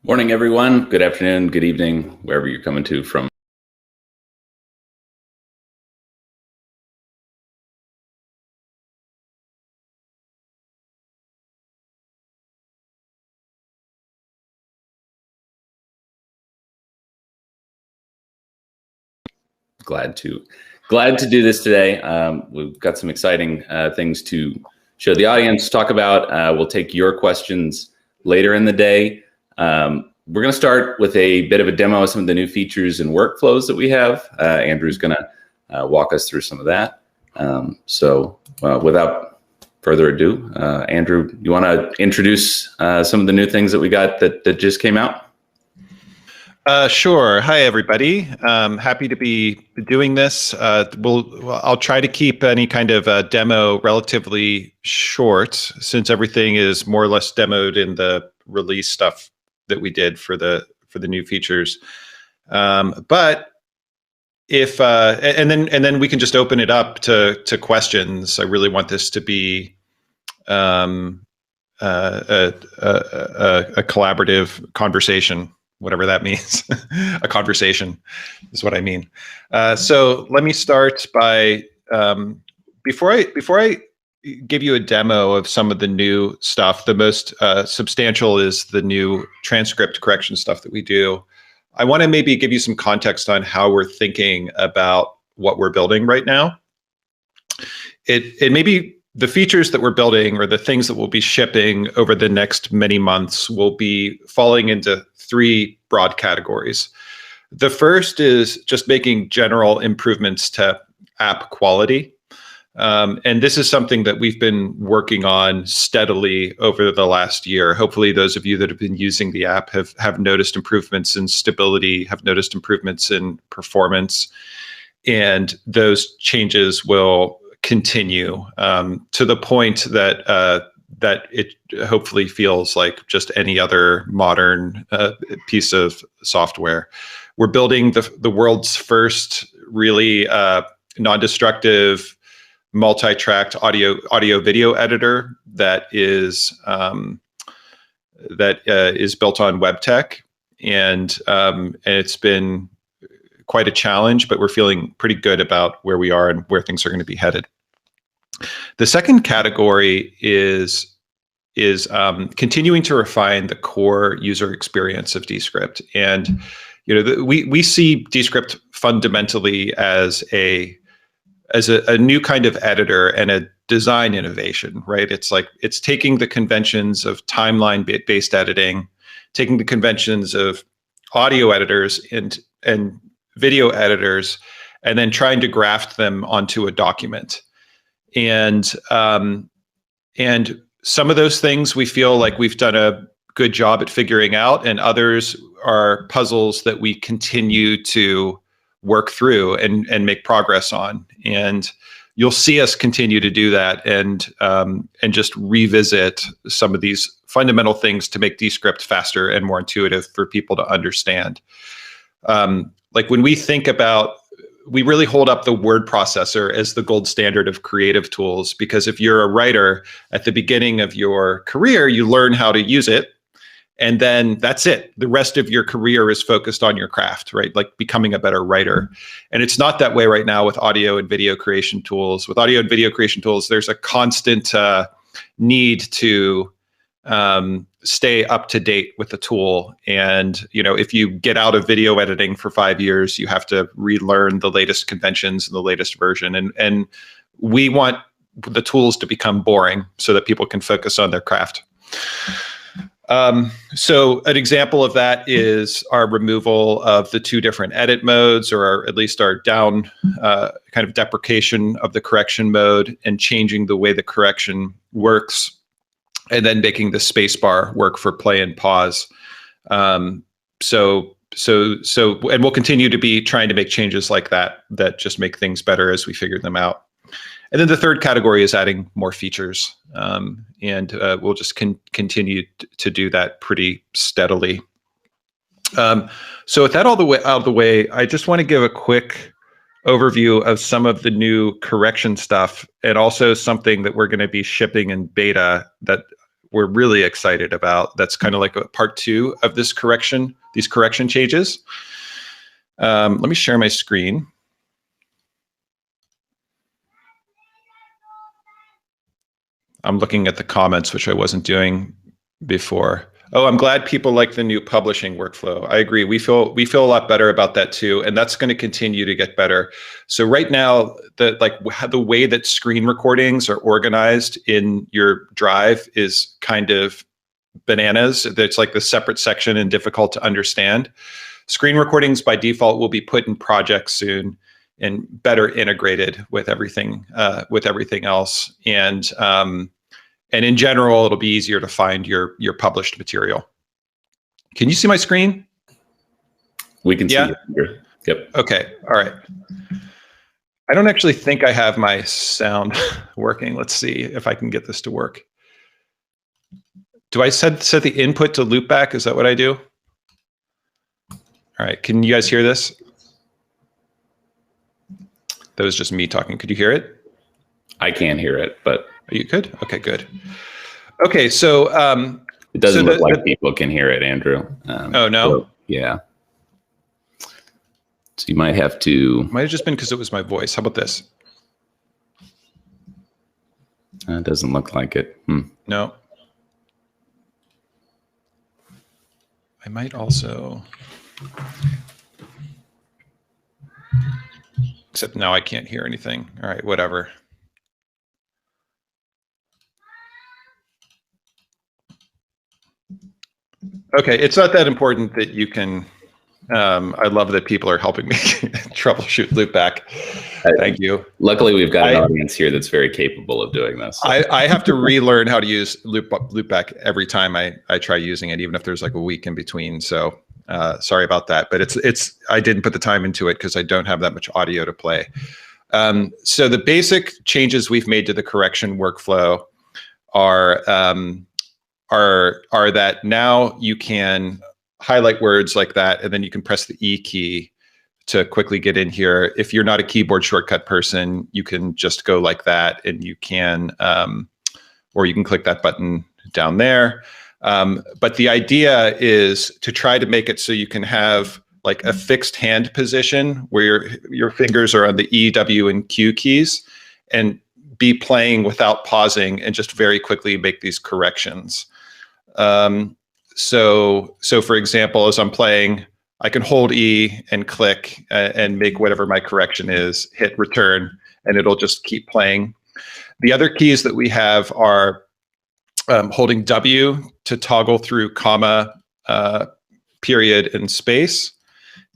Morning, everyone. Good afternoon, good evening, wherever you're coming to from. Glad to do this today. We've got some exciting things to show the audience, talk about. We'll take your questions later in the day. We're going to start with a bit of a demo of some of the new features and workflows that we have. Andrew's going to walk us through some of that. Without further ado, Andrew, you want to introduce some of the new things that we got that just came out? Sure. Hi, everybody. Happy to be doing this. I'll try to keep any kind of demo relatively short, since everything is more or less demoed in the release stuff that we did for the new features. But if and then we can just open it up to questions. I really want this to be a collaborative conversation. Whatever that means. A conversation is what I mean. So let me start by, before I give you a demo of some of the new stuff, the most substantial is the new transcript correction stuff that we do. I want to maybe give you some context on how we're thinking about what we're building right now. It may be the features that we're building or the things that we'll be shipping over the next many months will be falling into three broad categories. The first is just making general improvements to app quality. And this is something that we've been working on steadily over the last year. Hopefully those of you that have been using the app have noticed improvements in stability, have noticed improvements in performance, and those changes will continue to the point that that it hopefully feels like just any other modern piece of software. We're building the world's first really non-destructive multi-tracked audio video editor that is built on web tech, and it's been quite a challenge, but we're feeling pretty good about where we are and where things are going to be headed. The second category is continuing to refine the core user experience of Dscript. And we see Dscript fundamentally as a new kind of editor and a design innovation, right? It's taking the conventions of timeline-based editing, taking the conventions of audio editors and video editors, and then trying to graft them onto a document. And some of those things we feel like we've done a good job at figuring out, and others are puzzles that we continue to work through and make progress on. And you'll see us continue to do that and just revisit some of these fundamental things to make Dscript faster and more intuitive for people to understand. Like when we think about, we really hold up the word processor as the gold standard of creative tools, because if you're a writer at the beginning of your career, you learn how to use it, and then that's it. The rest of your career is focused on your craft, right? Like becoming a better writer. And it's not that way right now with audio and video creation tools. With audio and video creation tools, there's a constant need to stay up to date with the tool. And, if you get out of video editing for 5 years, you have to relearn the latest conventions and the latest version. And we want the tools to become boring so that people can focus on their craft. So an example of that is our removal of the two different edit modes, or at least our down kind of deprecation of the correction mode, and changing the way the correction works, and then making the spacebar work for play and pause. And we'll continue to be trying to make changes like that just make things better as we figure them out. And then the third category is adding more features. And we'll just continue to do that pretty steadily. So with that out of the way, I just want to give a quick overview of some of the new correction stuff, and also something that we're going to be shipping in beta that we're really excited about. That's kind of like a part 2 of these correction changes. Let me share my screen. I'm looking at the comments, which I wasn't doing before. Oh, I'm glad people like the new publishing workflow. I agree. We feel a lot better about that too, and that's going to continue to get better. So right now, the way that screen recordings are organized in your drive is kind of bananas. It's like the separate section and difficult to understand. Screen recordings by default will be put in projects soon and better integrated with everything else. And in general, it'll be easier to find your published material. Can you see my screen? We can see it here. Yep. Okay. All right. I don't actually think I have my sound working. Let's see if I can get this to work. Do I set the input to loopback? Is that what I do? All right. Can you guys hear this? That was just me talking. Could you hear it? I can't hear it, but are you good? Okay, good. Okay, so it doesn't look like people can hear it, Andrew. Oh no? So, yeah. So you might have to. Might have just been because it was my voice. How about this? It doesn't look like it. No. I might also. Except now I can't hear anything. All right, whatever. Okay, it's not that important that you can. I love that people are helping me troubleshoot loopback. Thank you. Luckily, we've got an audience here that's very capable of doing this. I have to relearn how to use loopback every time I try using it, even if there's like a week in between. So sorry about that, but I didn't put the time into it because I don't have that much audio to play. So the basic changes we've made to the correction workflow are that now you can highlight words like that, and then you can press the E key to quickly get in here. If you're not a keyboard shortcut person, you can just go like that, and you can, or you can click that button down there. But the idea is to try to make it so you can have like a fixed hand position where your fingers are on the E, W, and Q keys, and be playing without pausing and just very quickly make these corrections. So for example, as I'm playing, I can hold E and click and make whatever my correction is, hit return, and it'll just keep playing. The other keys that we have are holding W to toggle through comma, period, and space,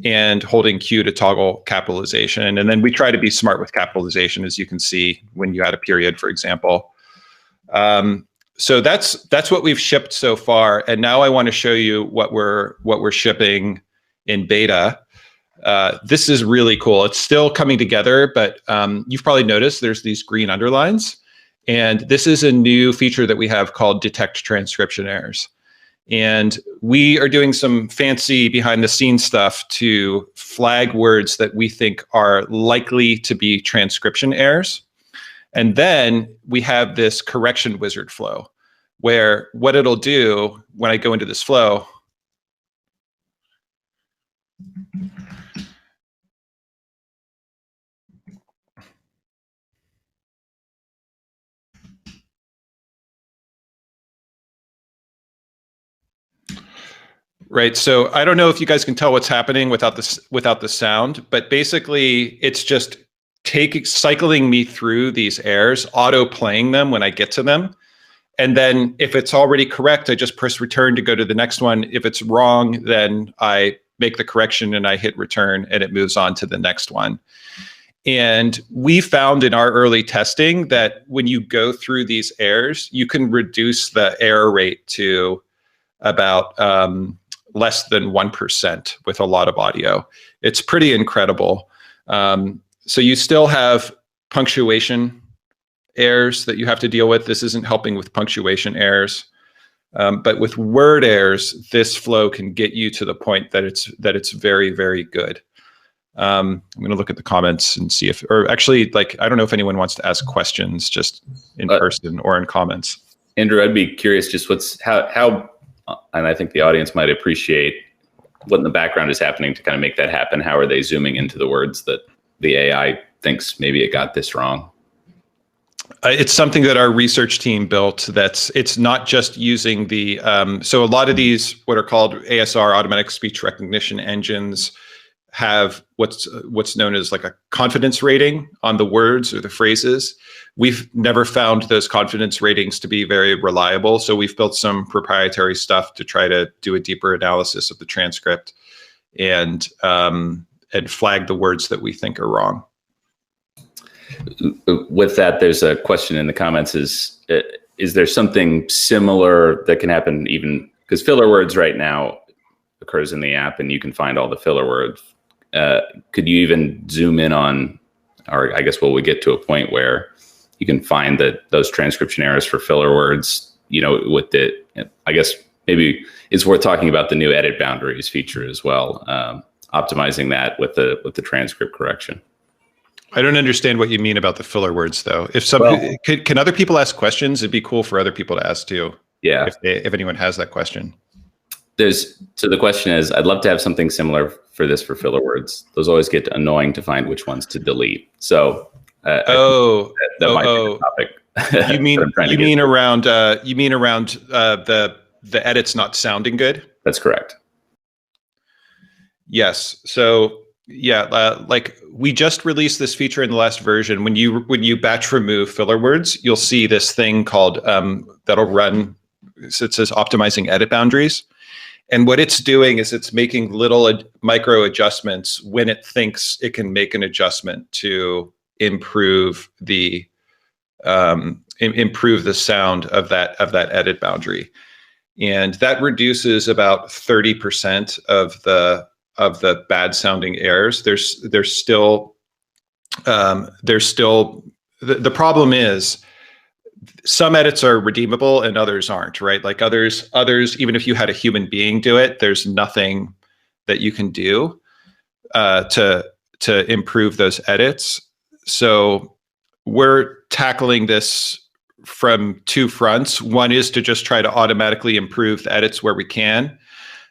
and holding Q to toggle capitalization. And then we try to be smart with capitalization, as you can see when you add a period, for example. So that's what we've shipped so far. And now I want to show you what we're shipping in beta. This is really cool. It's still coming together, but you've probably noticed there's these green underlines. And this is a new feature that we have called Detect Transcription Errors. And we are doing some fancy behind the scenes stuff to flag words that we think are likely to be transcription errors. And then we have this correction wizard flow, where what it'll do when I go into this flow, right? So I don't know if you guys can tell what's happening without the sound, but basically it's just cycling me through these errors, auto playing them when I get to them. And then if it's already correct, I just press return to go to the next one. If it's wrong, then I make the correction and I hit return and it moves on to the next one. And we found in our early testing that when you go through these errors, you can reduce the error rate to about less than 1% with a lot of audio. It's pretty incredible. So you still have punctuation errors that you have to deal with. This isn't helping with punctuation errors. But with word errors, this flow can get you to the point that it's very, very good. I'm going to look at the comments and see if, or actually, like, I don't know if anyone wants to ask questions just in person or in comments. Andrew, I'd be curious just how, and I think the audience might appreciate what in the background is happening to kind of make that happen. How are they zooming into the words that the AI thinks maybe it got this wrong? It's something that our research team built. It's not just using the, so a lot of these, what are called ASR, automatic speech recognition engines, have what's known as like a confidence rating on the words or the phrases. We've never found those confidence ratings to be very reliable. So we've built some proprietary stuff to try to do a deeper analysis of the transcript and flag the words that we think are wrong. With that, there's a question in the comments: is there something similar that can happen, even because filler words right now occurs in the app and you can find all the filler words? Could you even zoom in on, or I guess will we get to a point where you can find those transcription errors for filler words, with I guess maybe it's worth talking about the new edit boundaries feature as well, optimizing that with the transcript correction. I don't understand what you mean about the filler words, though. If can other people ask questions? It'd be cool for other people to ask too. Yeah. If anyone has that question. So the question is, I'd love to have something similar for filler words. Those always get annoying to find which ones to delete. So that might be the topic. You mean around the edits not sounding good? That's correct. Yes. So yeah, like we just released this feature in the last version. When you batch remove filler words, you'll see this thing called that'll run. So it says optimizing edit boundaries, and what it's doing is it's making little micro adjustments when it thinks it can make an adjustment to improve the sound of that edit boundary, and that reduces about 30% of the bad sounding errors. There's still the problem is some edits are redeemable and others aren't, right? Like others, even if you had a human being do it, there's nothing that you can do to improve those edits. So we're tackling this from two fronts. One is to just try to automatically improve the edits where we can.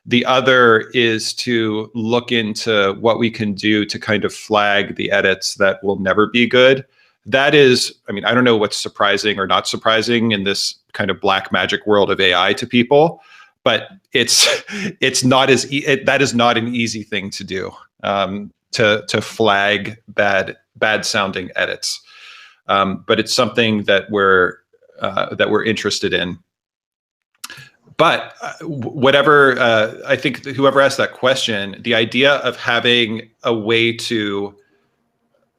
The other is to look into what we can do to kind of flag the edits that will never be good. That is, I mean, I don't know what's surprising or not surprising in this kind of black magic world of AI to people, but it's not that is not an easy thing to do, to flag bad sounding edits. But it's something that we're interested in. But whatever, I think whoever asked that question, the idea of having a way to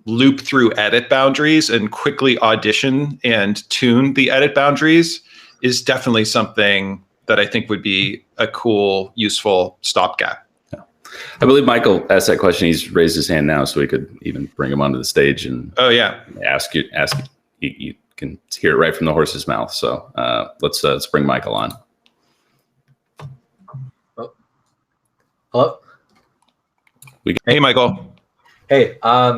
loop through edit boundaries and quickly audition and tune the edit boundaries is definitely something that I think would be a cool, useful stopgap. Yeah. I believe Michael asked that question. He's raised his hand now, so we could even bring him onto the stage and ask you. You can hear it right from the horse's mouth. So let's bring Michael on. Hello? Hey, Michael. Hey,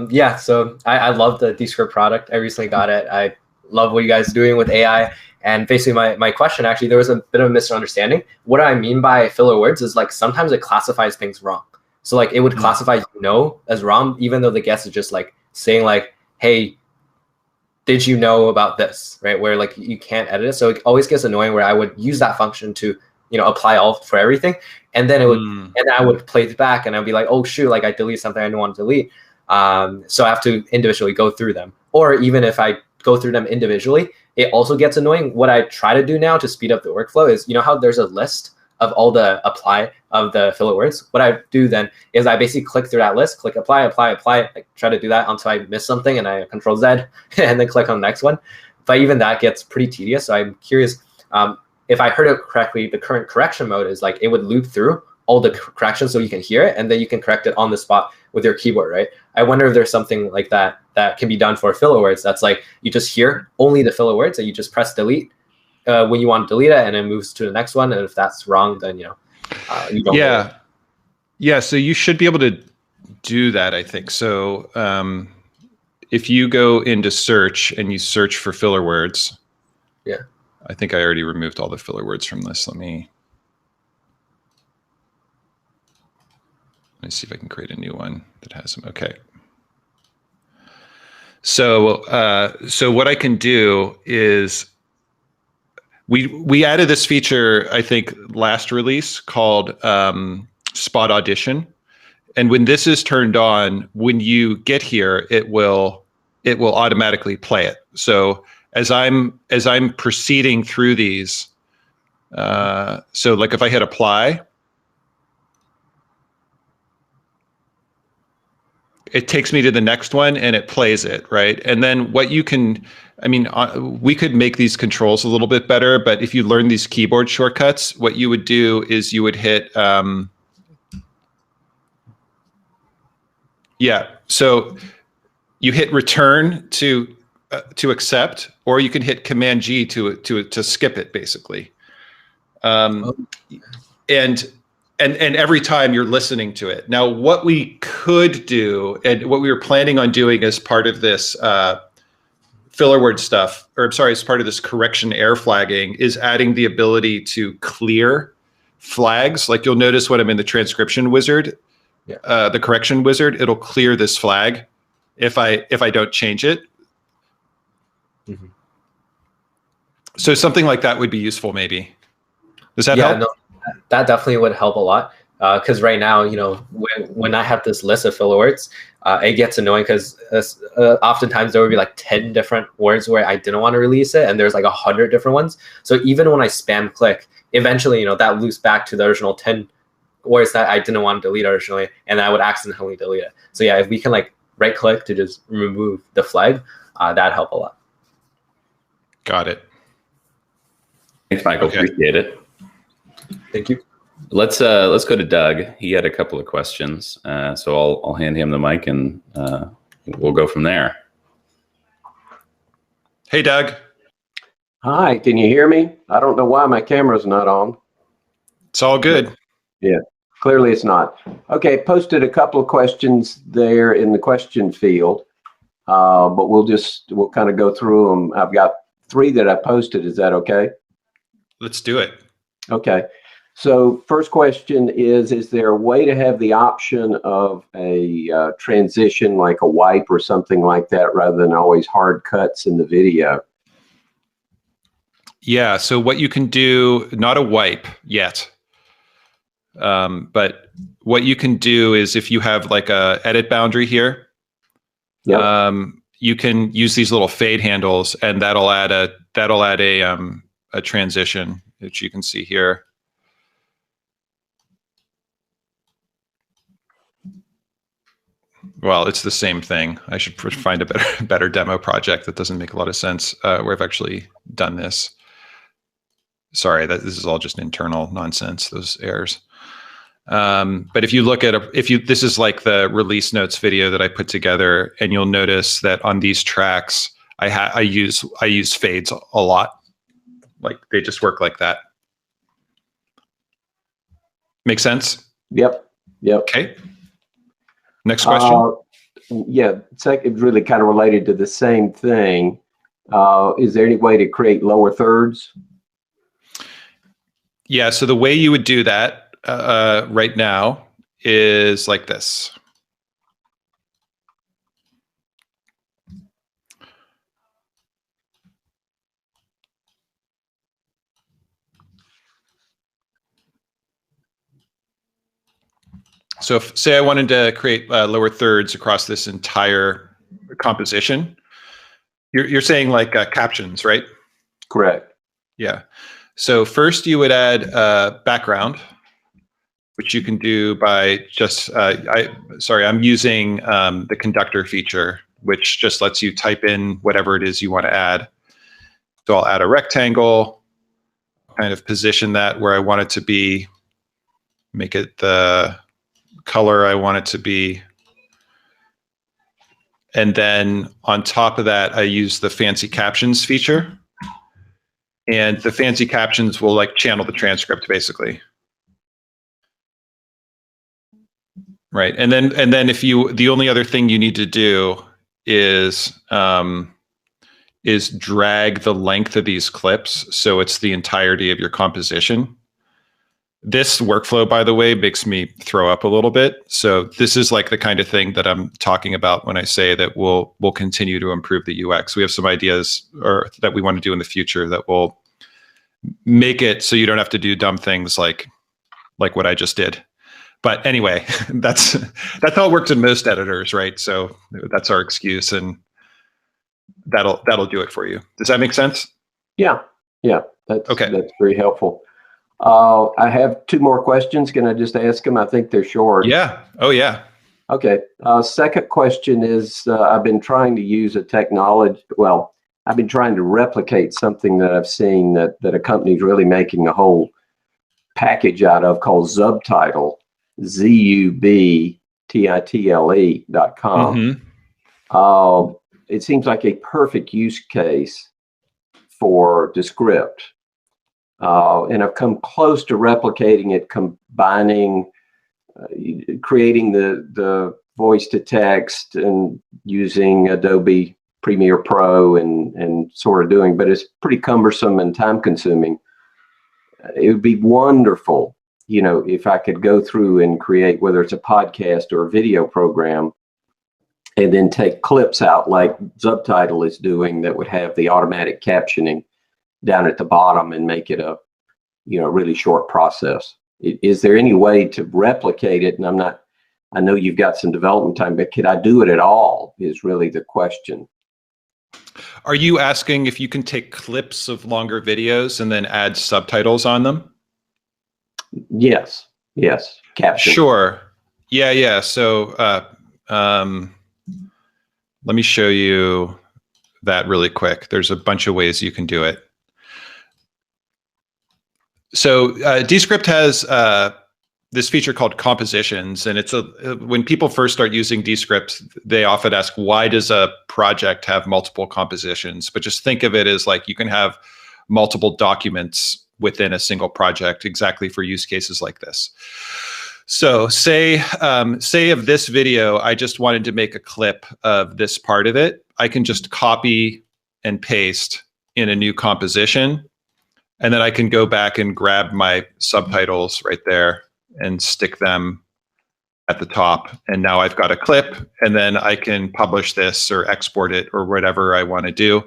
yeah, so I love the Dscript product. I recently got it. I love what you guys are doing with AI. And basically my question, actually, there was a bit of a misunderstanding. What I mean by filler words is like sometimes it classifies things wrong. So like it would classify as wrong, even though the guess is just like saying like, hey, did you know about this, right? Where like you can't edit it. So it always gets annoying where I would use that function to apply all for everything. And then it would, and I would play it back and I'd be like, oh shoot, like I deleted something I don't want to delete. So I have to individually go through them. Or even if I go through them individually, it also gets annoying. What I try to do now to speed up the workflow is, how there's a list of all the apply of the filler words. What I do then is I basically click through that list, click apply, like try to do that until I miss something and I Control Z and then click on the next one. But even that gets pretty tedious. So I'm curious, if I heard it correctly, the current correction mode is like it would loop through all the corrections so you can hear it and then you can correct it on the spot with your keyboard, right? I wonder if there's something like that that can be done for filler words. That's like you just hear only the filler words and you just press delete when you want to delete it and it moves to the next one. And if that's wrong, then you don't. Yeah. So you should be able to do that, I think. So Yeah. if you go into search and you search for filler words, I think I already removed all the filler words from this. Let me see if I can create a new one that has them. Okay. So what I can do is we added this feature, I think, last release called Spot Audition. And when this is turned on, when you get here, it will automatically play it. So as I'm proceeding through these, so like if I hit apply, it takes me to the next one and it plays it, right? And then what you can, I mean, we could make these controls a little bit better, but if you learn these keyboard shortcuts, what you would do is you would hit, so you hit return to accept, or you can hit Command G to skip it, basically. And every time you're listening to it. Now, what we could do, and what we were planning on doing as part of this filler word stuff, or I'm sorry, as part of this correction error flagging, is adding the ability to clear flags. Like you'll notice when I'm in the transcription wizard, the correction wizard, it'll clear this flag if I don't change it. Mm-hmm. So something like that would be useful, maybe. Does that help? No, that definitely would help a lot. Because right now, when I have this list of filler words, it gets annoying because oftentimes there would be like 10 different words where I didn't want to release it, and there's like 100 different ones. So even when I spam click, eventually, that loops back to the original 10 words that I didn't want to delete originally, and I would accidentally delete it. So yeah, if we can like right click to just remove the flag, that'd help a lot. Got it. Thanks, Michael. Okay. Appreciate it. Thank you. Let's go to Doug. He had a couple of questions, so I'll hand him the mic and we'll go from there. Hey, Doug. Hi, can you hear me? I don't know why my camera's not on. It's all good. Yeah, clearly it's not. Okay, posted a couple of questions there in the question field, but we'll kind of go through them. I've got 3 that I posted. Is that okay? Let's do it. Okay. So first question is there a way to have the option of a transition like a wipe or something like that rather than always hard cuts in the video? Yeah, so what you can do, not a wipe yet, but what you can do is if you have like a edit boundary here, you can use these little fade handles, and that'll add a transition, which you can see here. Well, it's the same thing. I should find a better demo project that doesn't make a lot of sense where I've actually done this. Sorry, this is all just internal nonsense, those errors. But if you look at this is like the release notes video that I put together, and you'll notice that on these tracks, I use fades a lot. Like they just work like that. Make sense? Yep. Okay. Next question. It's really kind of related to the same thing. Is there any way to create lower thirds? Yeah, so the way you would do that right now is like this. So if, say I wanted to create lower thirds across this entire composition, you're saying like captions, right? Correct. Yeah. So first you would add background, which you can do by just, I'm using the conductor feature, which just lets you type in whatever it is you want to add. So I'll add a rectangle, kind of position that where I want it to be, make it the color I want it to be. And then on top of that, I use the fancy captions feature. And the fancy captions will like channel the transcript basically. Right. And then if the only other thing you need to do is is drag the length of these clips so it's the entirety of your composition. This workflow, by the way, makes me throw up a little bit. So this is like the kind of thing that I'm talking about when I say that we'll continue to improve the UX. We have some ideas that we want to do in the future that will make it so you don't have to do dumb things like what I just did. But anyway, that's how it works in most editors, right? So that's our excuse, and that'll do it for you. Does that make sense? Yeah. That's okay. That's very helpful. I have two more questions. Can I just ask them? I think they're short. Yeah. Oh, yeah. Okay. Second question is, I've been trying to use a technology. Well, I've been trying to replicate something that I've seen that a company's really making a whole package out of called Subtitle, ZUBTITLE.com. Mm-hmm. It seems like a perfect use case for Dscript. And I've come close to replicating it, combining, creating the voice to text and using Adobe Premiere Pro and sort of doing, but it's pretty cumbersome and time consuming. It would be wonderful, if I could go through and create, whether it's a podcast or a video program, and then take clips out like Subtitle is doing that would have the automatic captioning down at the bottom and make it a really short process. Is there any way to replicate it? And I know you've got some development time, but could I do it at all is really the question. Are you asking if you can take clips of longer videos and then add subtitles on them? Yes. Caption. Sure. Yeah. So let me show you that really quick. There's a bunch of ways you can do it. So Dscript has this feature called compositions, and it's when people first start using Dscript, they often ask, why does a project have multiple compositions? But just think of it as like you can have multiple documents within a single project exactly for use cases like this. So say of this video, I just wanted to make a clip of this part of it. I can just copy and paste in a new composition. And then I can go back and grab my subtitles right there and stick them at the top. And now I've got a clip, and then I can publish this or export it or whatever I want to do.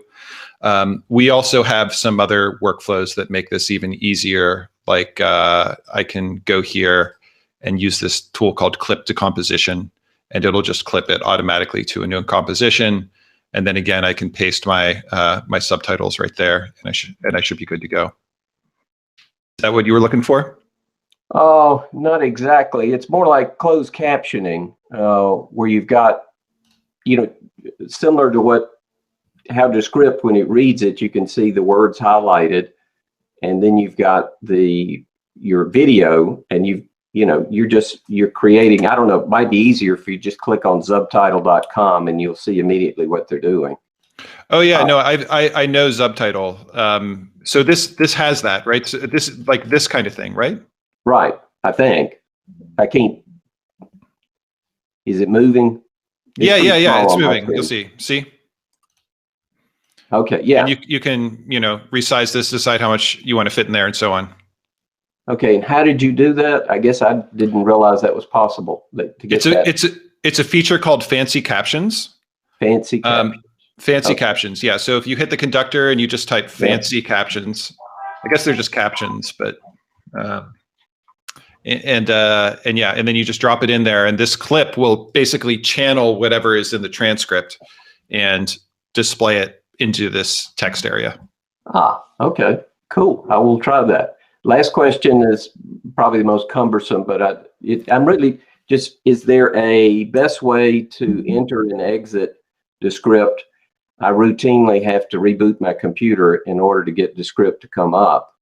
We also have some other workflows that make this even easier. Like I can go here and use this tool called Clip to Composition, and it'll just clip it automatically to a new composition. And then again, I can paste my my subtitles right there, and I should be good to go. Is that what you were looking for? Oh, not exactly. It's more like closed captioning, where you've got, similar to how Descript, when it reads it, you can see the words highlighted, and then you've got your video, and you're creating. I don't know. It might be easier if you just click on subtitle.com and you'll see immediately what they're doing. Oh yeah, no, I know Subtitle. So this has that, right? So this like this kind of thing, right? Right. I think. I can't. Is it moving? Yeah. It's moving. You'll see. Okay. Yeah. And you can resize this, decide how much you want to fit in there, and so on. Okay. And how did you do that? I guess I didn't realize that was possible. To get it's a feature called Fancy Captions. Fancy Captions. Fancy Captions. Yeah. So if you hit the conductor and you just type Fancy Captions, I guess they're just captions, but and then you just drop it in there, and this clip will basically channel whatever is in the transcript and display it into this text area. Okay, cool. I will try that. Last question is probably the most cumbersome, but I'm really just, is there a best way to enter and exit Descript? I routinely have to reboot my computer in order to get Descript to come up.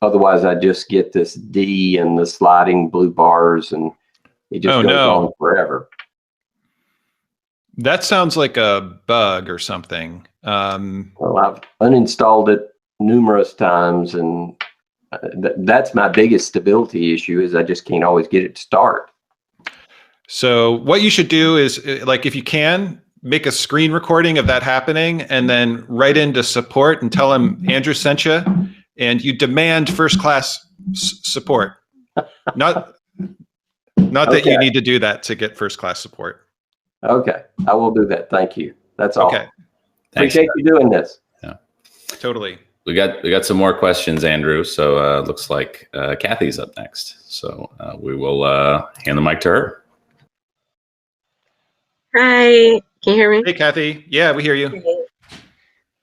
Otherwise, I just get this D and the sliding blue bars, and it just goes on forever. That sounds like a bug or something. Well, I've uninstalled it numerous times, and that's my biggest stability issue, is I just can't always get it to start. So what you should do is, like, if you can, make a screen recording of that happening and then write into support and tell them Andrew sent you, and you demand first class support. Not that you need to do that to get first class support. Okay, I will do that. Thank you. That's all. Okay. Appreciate you doing this. Yeah. Totally. We got some more questions, Andrew. So looks like Kathy's up next. So we will hand the mic to her. Hi, can you hear me? Hey, Kathy. Yeah, we hear you.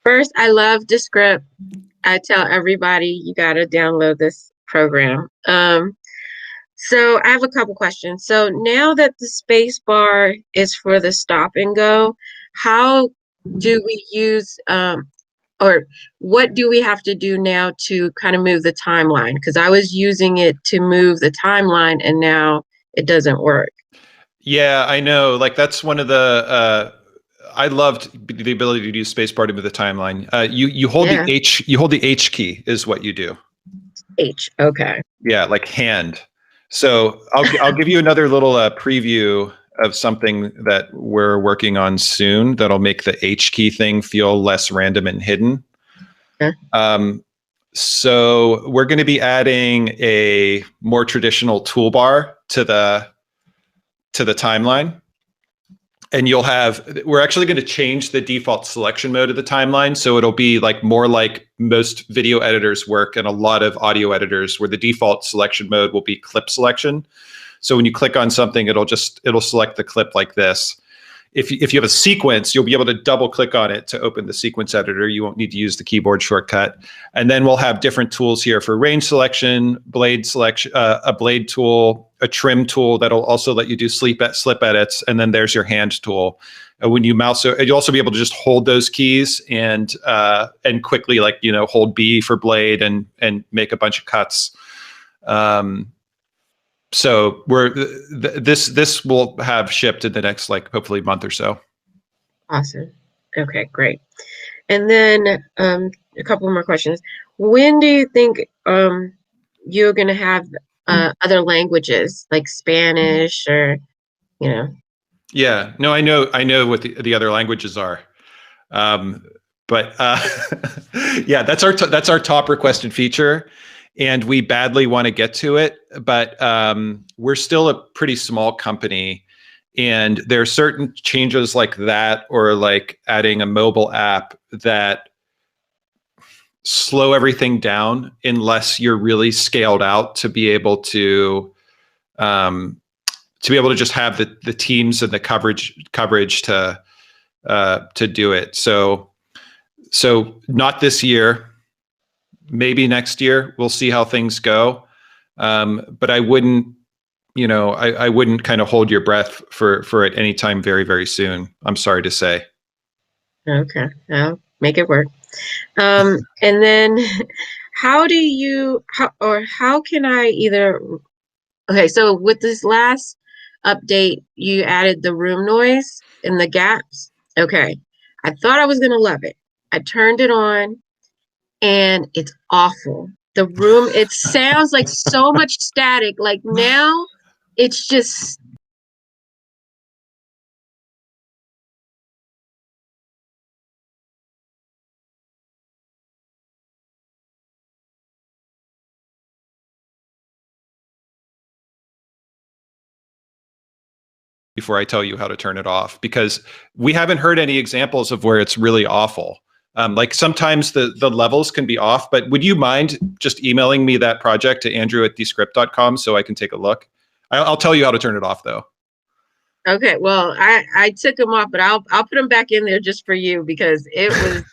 First, I love Descript. I tell everybody you got to download this program. So I have a couple questions. So now that the space bar is for the stop and go, how do we use or what do we have to do now to kind of move the timeline? Because I was using it to move the timeline and now it doesn't work. Yeah, I know. Like that's one of the I loved the ability to use spacebar to move the timeline. You hold the H. You hold the H key is what you do. H. Okay. Yeah, like hand. So I'll give you another little preview of something that we're working on soon that'll make the H key thing feel less random and hidden. Okay. So we're going to be adding a more traditional toolbar to the timeline. And we're actually going to change the default selection mode of the timeline. So it'll be like more like most video editors work and a lot of audio editors, where the default selection mode will be clip selection. So when you click on something, it'll select the clip like this. If you have a sequence, you'll be able to double click on it to open the sequence editor. You won't need to use the keyboard shortcut. And then we'll have different tools here for range selection, blade selection, a blade tool, a trim tool that'll also let you do slip edits. And then there's your hand tool. When you mouse, you'll also be able to just hold those keys and quickly, like, hold B for blade and make a bunch of cuts. So this will have shipped in the next, like, hopefully month or so. Awesome. Okay, great. And then a couple more questions. When do you think you're going to have other languages like Spanish or, Yeah, no, I know what the other languages are. But yeah, that's our top requested feature. And we badly want to get to it, but we're still a pretty small company, and there are certain changes like that, or like adding a mobile app, that slow everything down unless you're really scaled out to be able to just have the teams and the coverage to do it. So not this year. Maybe next year. We'll see how things go. But I wouldn't, I wouldn't kind of hold your breath for it anytime very, very soon. I'm sorry to say. Okay, I'll make it work. And then how can I okay, so with this last update, you added the room noise and the gaps. Okay, I thought I was going to love it. I turned it on. And it's awful. The room, it sounds like so much static. Like now, it's just. Before I tell you how to turn it off, because we haven't heard any examples of where it's really awful. Like sometimes the levels can be off, but would you mind just emailing me that project to andrew@dscript.com so I can take a look? I'll tell you how to turn it off though. Okay, well, I took them off, but I'll put them back in there just for you, because it was,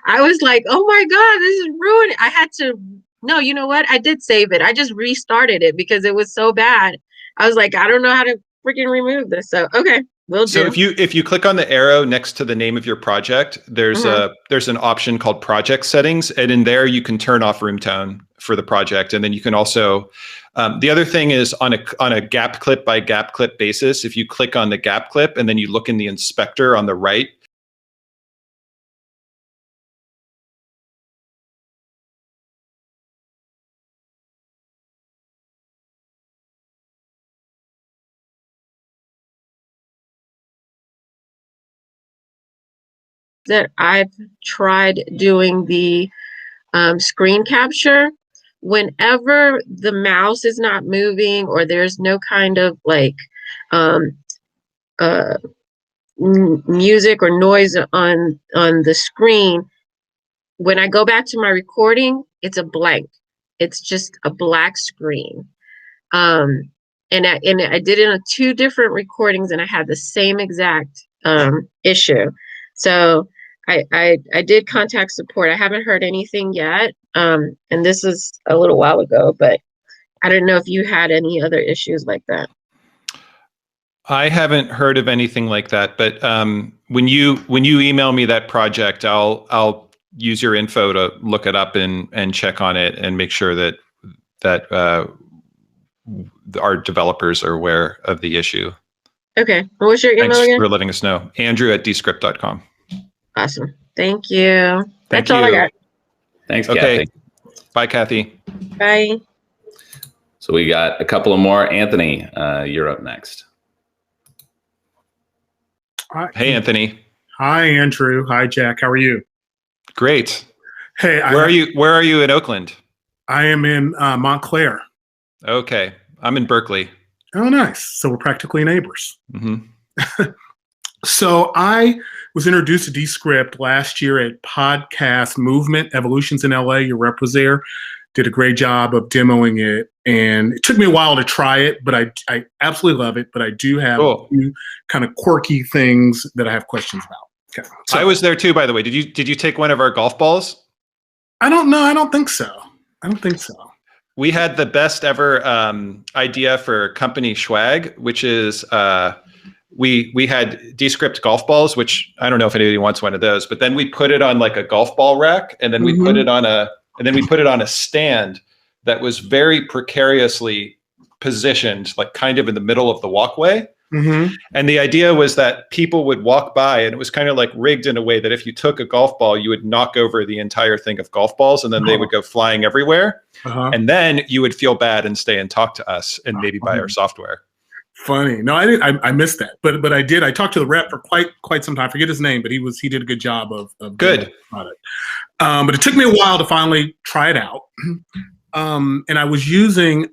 I was like, oh my God, this is ruined. I had to, no, you know what? I did save it. I just restarted it because it was so bad. I was like, I don't know how to freaking remove this. So, okay. So if you click on the arrow next to the name of your project, there's an option called project settings, and in there you can turn off room tone for the project, and then you can also the other thing is on a gap clip by gap clip basis. If you click on the gap clip and then you look in the inspector on the right, that I've tried doing the screen capture, whenever the mouse is not moving or there's no kind of like music or noise on the screen, when I go back to my recording, it's a blank. It's just a black screen. And I did it on 2 different recordings, and I had the same exact issue. So I did contact support. I haven't heard anything yet. And this is a little while ago, but I don't know if you had any other issues like that. I haven't heard of anything like that, but when you email me that project, I'll use your info to look it up and check on it and make sure that our developers are aware of the issue. Okay. What's your email Thanks again? for letting us know. Andrew@dscript.com. Awesome. Thank you. Thank That's all I you. got. Thanks, Okay. Kathy. Bye, Kathy. Bye. So we got a couple of more. Anthony, you're up next. Hi. Hey, Anthony. Hi, Andrew. Hi, Jack. How are you? Great. Hey, Where are you in Oakland? I am in Montclair. Okay. I'm in Berkeley. Oh, nice. So we're practically neighbors. Mm-hmm. So I was introduced to Dscript last year at Podcast Movement Evolutions in LA. Your rep was there. Did a great job of demoing it. And it took me a while to try it, but I absolutely love it. But I do have a few kind of quirky things that I have questions about. Okay. So, I was there too, by the way. Did you take one of our golf balls? I don't know. I don't think so. We had the best ever idea for company swag, which is we had Dscript golf balls, which I don't know if anybody wants one of those, but then we put it on like a golf ball rack, and then we put it on a stand that was very precariously positioned, like kind of in the middle of the walkway. Mm-hmm. And the idea was that people would walk by, and it was kind of like rigged in a way that if you took a golf ball, you would knock over the entire thing of golf balls, and then they would go flying everywhere. Uh-huh. And then you would feel bad and stay and talk to us and maybe buy our software. Funny. No, I didn't. I missed that, but I did. I talked to the rep for quite some time. I forget his name, but he did a good job of Good. the product. But it took me a while to finally try it out. And I was using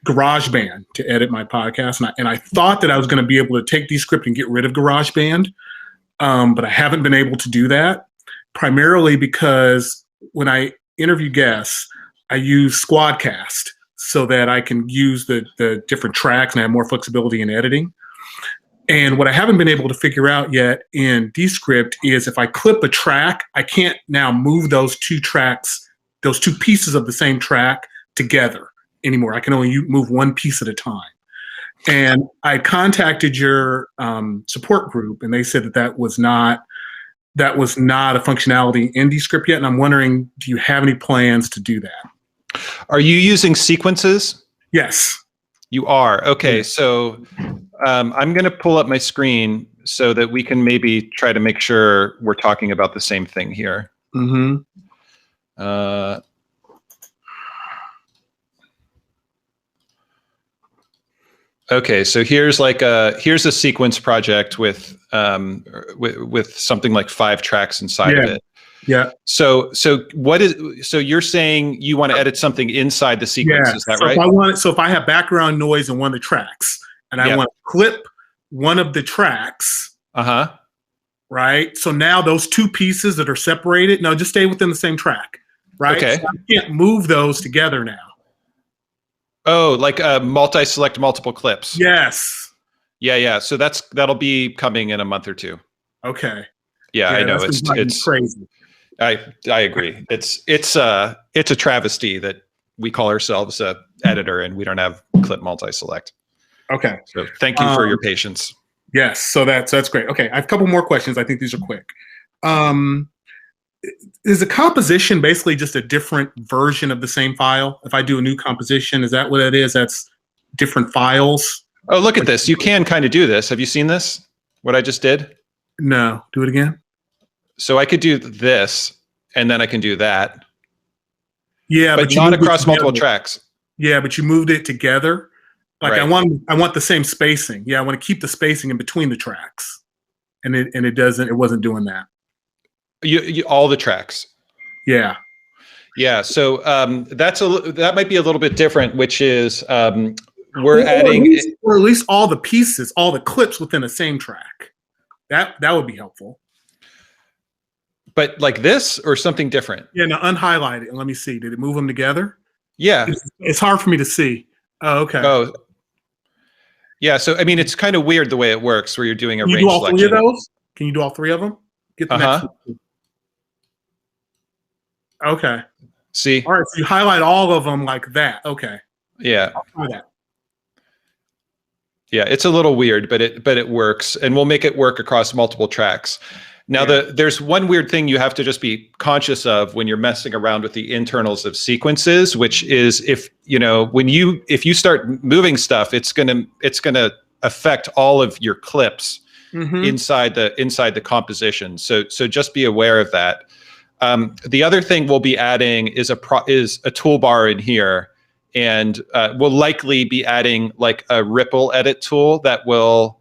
GarageBand to edit my podcast, and I thought that I was going to be able to take Dscript and get rid of GarageBand, but I haven't been able to do that, primarily because when I interview guests, I use Squadcast so that I can use the different tracks and I have more flexibility in editing. And what I haven't been able to figure out yet in Dscript is if I clip a track, I can't now move those 2 tracks, those 2 pieces of the same track together anymore. I can only move one piece at a time. And I contacted your support group, and they said that was not a functionality in Dscript yet. And I'm wondering, do you have any plans to do that? Are you using sequences? Yes. You are. Okay. So I'm going to pull up my screen so that we can maybe try to make sure we're talking about the same thing here. Mm-hmm. Okay, so here's a sequence project with something like 5 tracks inside of it. Yeah. So you're saying you want to edit something inside the sequence, is that right? If I have background noise in one of the tracks and I want to clip one of the tracks. Uh-huh. Right. So now those 2 pieces that are separated, no, just stay within the same track. Right. Okay. So I can't move those together now. Oh, like multi-select multiple clips. Yes. Yeah. So that'll be coming in a month or 2. Okay. Yeah, I know. It's crazy. I agree. It's a travesty that we call ourselves a editor and we don't have clip multi-select. Okay. So thank you for your patience. Yes. So that's great. Okay. I have a couple more questions. I think these are quick. Is a composition basically just a different version of the same file? If I do a new composition, is that what it is? That's different files? Oh, look at this. You can kind of do this. Have you seen this? What I just did? No. Do it again. So I could do this, and then I can do that. Yeah, but not across multiple tracks. Yeah, but you moved it together. Like right. I want the same spacing. Yeah, I want to keep the spacing in between the tracks. and it wasn't doing that. All the tracks. Yeah. Yeah. So that might be a little bit different, which is we're adding, or at least all the pieces, all the clips within the same track. That would be helpful. But like this or something different? Yeah. Now unhighlight it and let me see. Did it move them together? Yeah. It's hard for me to see. Oh, okay. Oh. Yeah. So I mean, it's kind of weird the way it works, where you're doing a range selection. Can you do all selection. three of those? Can you do all three of them? Get the next one. Okay. See? All right. So you highlight all of them like that. Okay. Yeah. I'll try that. Yeah, it's a little weird, but it works, and we'll make it work across multiple tracks. Now, there's one weird thing you have to just be conscious of when you're messing around with the internals of sequences, which is if you start moving stuff, it's gonna affect all of your clips inside the composition. So just be aware of that. The other thing we'll be adding is a toolbar in here. And we'll likely be adding like a ripple edit tool that will,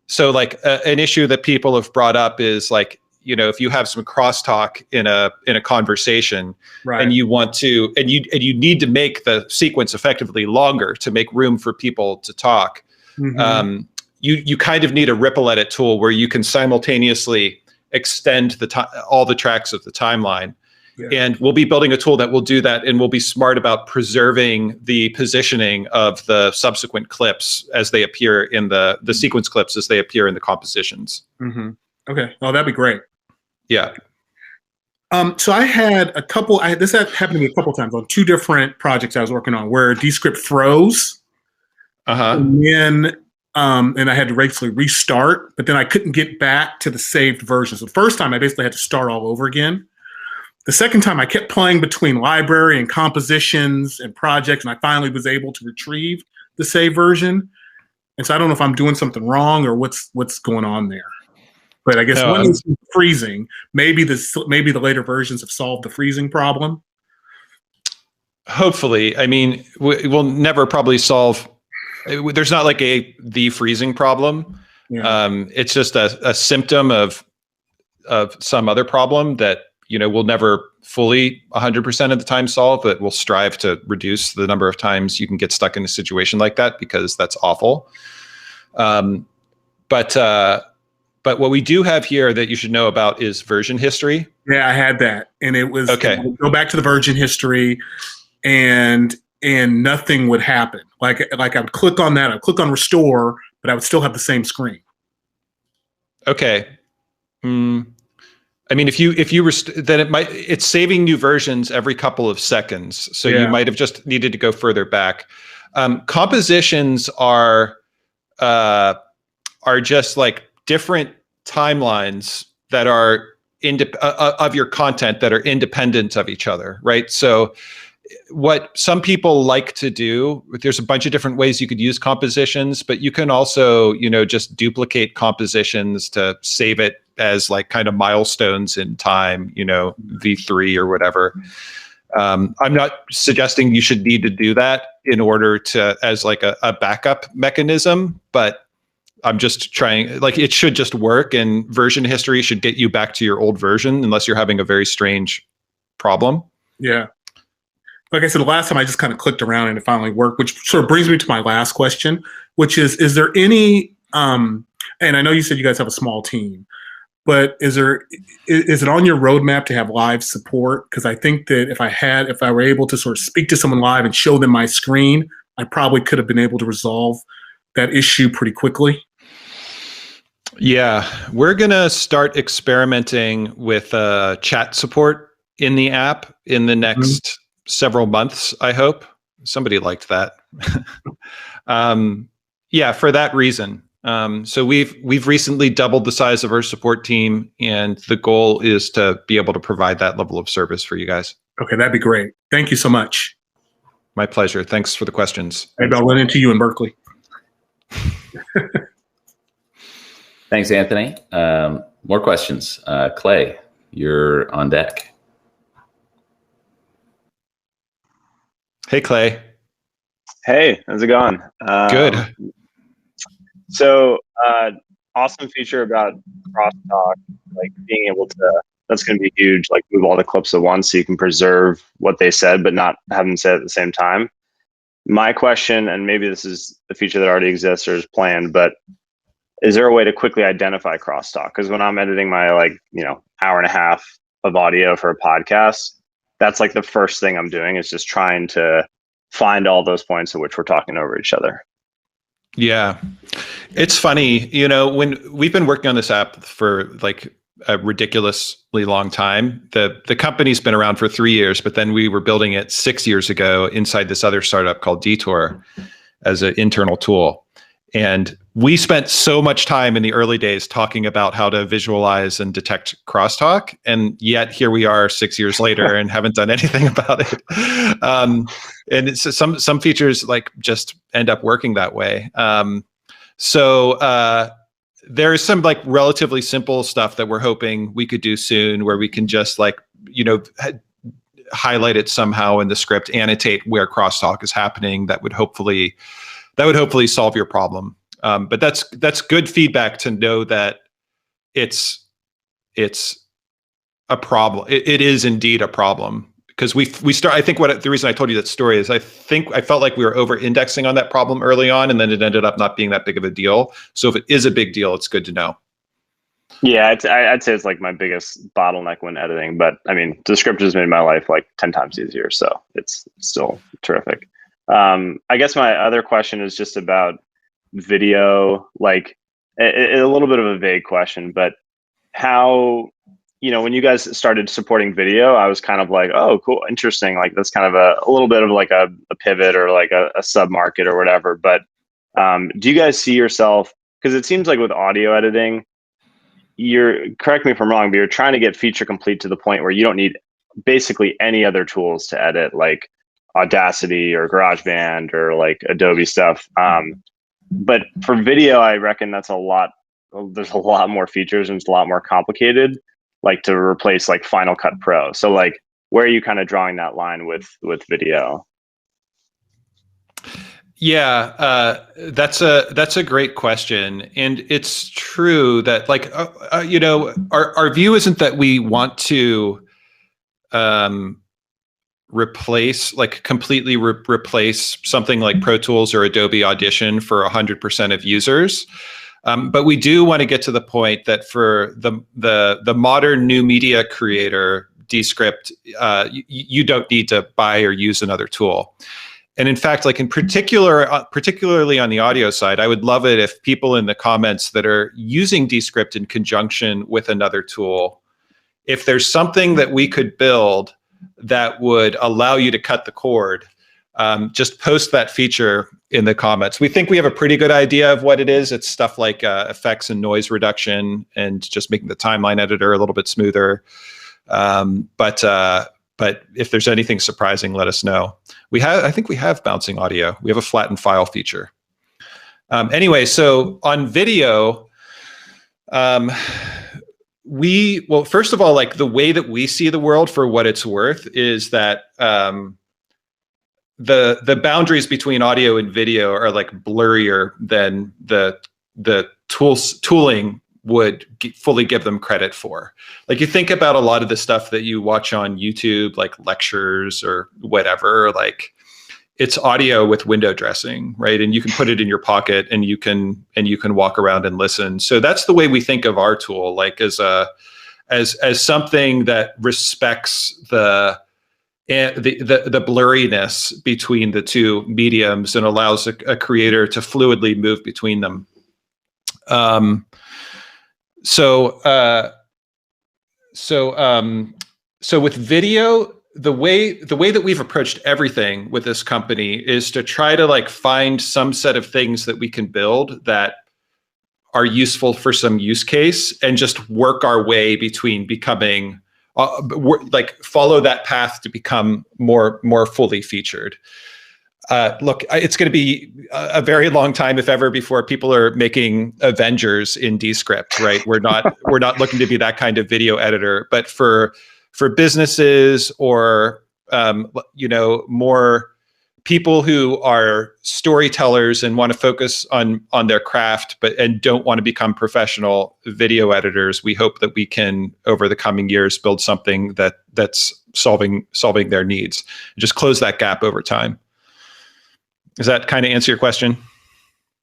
so like an issue that people have brought up is like, if you have some crosstalk in a conversation, right, and you want to, and you need to make the sequence effectively longer to make room for people to talk. You kind of need a ripple edit tool where you can simultaneously extend all the tracks of the timeline. Yeah. And we'll be building a tool that will do that, and we'll be smart about preserving the positioning of the subsequent clips as they appear in the sequence clips as they appear in the compositions. Okay. Oh, that'd be great. Yeah. So I had a couple. This happened to me a couple times on two different projects I was working on where Dscript froze, and then and I had to basically restart, but then I couldn't get back to the saved version. So the first time I basically had to start all over again. The second time I kept playing between library and compositions and projects, and I finally was able to retrieve the save version. And so I don't know if I'm doing something wrong or what's going on there. But I guess one is freezing. Maybe the later versions have solved the freezing problem. Hopefully. I mean, we'll never probably solve. There's not like the freezing problem. Yeah. It's just a symptom of some other problem that we'll never fully 100% of the time solve, but we'll strive to reduce the number of times you can get stuck in a situation like that, because that's awful. But what we do have here that you should know about is version history. Yeah, I had that, and it was okay. Go back to the version history, and nothing would happen. Like I would click on that, I'd click on restore, but I would still have the same screen. Okay. I mean, if you then it's saving new versions every couple of seconds. So you might have just needed to go further back. Compositions are just like different timelines that are of your content that are independent of each other, right? So what some people like to do, there's a bunch of different ways you could use compositions, but you can also, just duplicate compositions to save it as like kind of milestones in time, V3 or whatever. I'm not suggesting you should need to do that in order to, as like a backup mechanism, but I'm just trying, like, it should just work, and version history should get you back to your old version unless you're having a very strange problem. Yeah. Like I said, the last time I just kind of clicked around and it finally worked, which sort of brings me to my last question, which is there any, and I know you said you guys have a small team, but is it on your roadmap to have live support? Because I think that if I were able to sort of speak to someone live and show them my screen, I probably could have been able to resolve that issue pretty quickly. Yeah, we're going to start experimenting with chat support in the app in the next several months, I hope. Somebody liked that. Yeah, for that reason. So we've recently doubled the size of our support team, and the goal is to be able to provide that level of service for you guys. Okay, that'd be great. Thank you so much. My pleasure. Thanks for the questions. Maybe I'll run into you in Berkeley. Thanks, Anthony. More questions. Clay, you're on deck. Hey, Clay. Hey, how's it going? Good. So, awesome feature about crosstalk, like being able to, that's going to be huge, like move all the clips at once so you can preserve what they said, but not have them say it at the same time. My question, and maybe this is a feature that already exists or is planned, but is there a way to quickly identify crosstalk? Because when I'm editing my hour and a half of audio for a podcast, that's like the first thing I'm doing is just trying to find all those points at which we're talking over each other. Yeah. It's funny, when we've been working on this app for like a ridiculously long time, the company's been around for 3 years, but then we were building it 6 years ago inside this other startup called Detour as an internal tool. And we spent so much time in the early days talking about how to visualize and detect crosstalk. And yet here we are 6 years later and haven't done anything about it. And it's some features like just end up working that way. There is some like relatively simple stuff that we're hoping we could do soon where we can just highlight it somehow in the script, annotate where crosstalk is happening. That would hopefully solve your problem. But that's good feedback to know that it's a problem. It is indeed a problem because I think the reason I told you that story is I felt like we were over indexing on that problem early on, and then it ended up not being that big of a deal. So if it is a big deal, it's good to know. Yeah, I'd say it's like my biggest bottleneck when editing, but I mean, Descript has made my life like 10 times easier, so it's still terrific. I guess my other question is just about video, like a little bit of a vague question, but how, when you guys started supporting video, I was kind of like, oh, cool, interesting. Like that's kind of a little bit of like a pivot or like a sub market or whatever. But do you guys see yourself, because it seems like with audio editing, correct me if I'm wrong, but you're trying to get feature complete to the point where you don't need basically any other tools to edit, like Audacity or GarageBand or like Adobe stuff. But for video, I reckon there's a lot more features and it's a lot more complicated, like to replace like Final Cut Pro. So like, where are you kind of drawing that line with video? Yeah, that's a great question, and it's true that like our view isn't that we want to completely replace something like Pro Tools or Adobe Audition for 100% of users. But we do want to get to the point that for the modern new media creator, Dscript, you don't need to buy or use another tool. And in fact, like in particularly on the audio side, I would love it if people in the comments that are using Dscript in conjunction with another tool, if there's something that we could build that would allow you to cut the cord, just post that feature in the comments. We think we have a pretty good idea of what it is. It's stuff like effects and noise reduction and just making the timeline editor a little bit smoother. But if there's anything surprising, let us know. I think we have bouncing audio. We have a flattened file feature. Anyway, so on video, first of all, like the way that we see the world for what it's worth is that the boundaries between audio and video are like blurrier than the tooling would fully give them credit for. Like you think about a lot of the stuff that you watch on YouTube, like lectures or whatever, like it's audio with window dressing, right? And you can put it in your pocket and you can walk around and listen. So that's the way we think of our tool, like as something that respects the blurriness between the two mediums and allows a creator to fluidly move between them. So with video, the way that we've approached everything with this company is to try to like find some set of things that we can build that are useful for some use case and just work our way between becoming like follow that path to become more fully featured. Look, it's going to be a very long time, if ever, before people are making Avengers in Dscript, right? We're not looking to be that kind of video editor, but for businesses or more people who are storytellers and want to focus on their craft, and don't want to become professional video editors, we hope that we can, over the coming years, build something that's solving their needs. Just close that gap over time. Does that kind of answer your question?